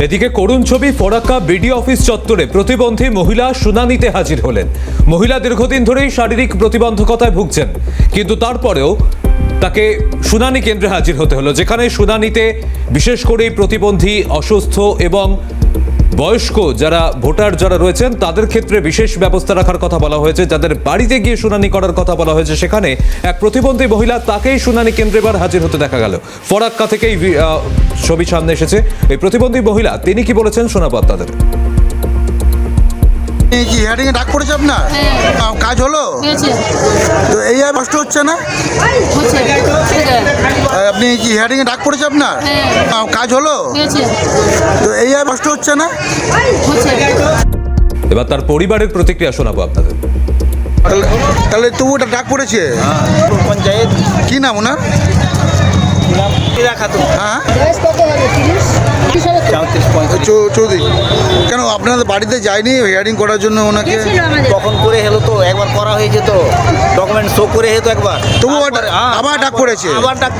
এদিকে করুণ ছবি ফরাক্কা বিডিও অফিস চত্বরে প্রতিবন্ধী মহিলা শুনানিতে হাজির হলেন। মহিলা দীর্ঘদিন ধরেই শারীরিক প্রতিবন্ধকতায় ভুগছেন, কিন্তু তারপরেও তাকে শুনানি কেন্দ্রে হাজির হতে হলো, যেখানে শুনানিতে বিশেষ করে প্রতিবন্ধী, অসুস্থ এবং বয়স্ক যারা ভোটার যারা রয়েছেন তাদের ক্ষেত্রে বিশেষ ব্যবস্থা রাখার কথা বলা হয়েছে। যাদের বাড়িতে গিয়ে শুনানি করার কথা বলা হয়েছে, সেখানে এক প্রতিবন্ধী মহিলা, তাকেই শুনানি কেন্দ্রে এবার হাজির হতে দেখা গেল। ফরাক্কা থেকেই ছবি সামনে এসেছে। এই প্রতিবন্ধী মহিলা তিনি কি বলেছেন শোনাবো আপনাদের। কি হিয়ারিং এ ডাক পড়েছে আপনার? কাজ হলো? তো এই আর কষ্ট হচ্ছে না? আপনি কি হিয়ারিং এ ডাক পড়েছে আপনার? কাজ হলো? তো এই আর কষ্ট হচ্ছে না? এবার তার পরিবারের প্রতিক্রিয়া শোনাবো আপনাদের। তাহলে তবু ওটা ডাক পড়েছে? পঞ্চায়েত কি নাম ওনার? হ্যাঁ, চৌধুরী। কেন আপনাদের বাড়িতে যায়নি হিয়ারিং করার জন্য ওনাকে? তখন করে হলো তো, একবার করা হয়েছে তো, ডকুমেন্ট শো করে হতো একবার, তবু আবার ডাক পড়েছে? আবার ডাক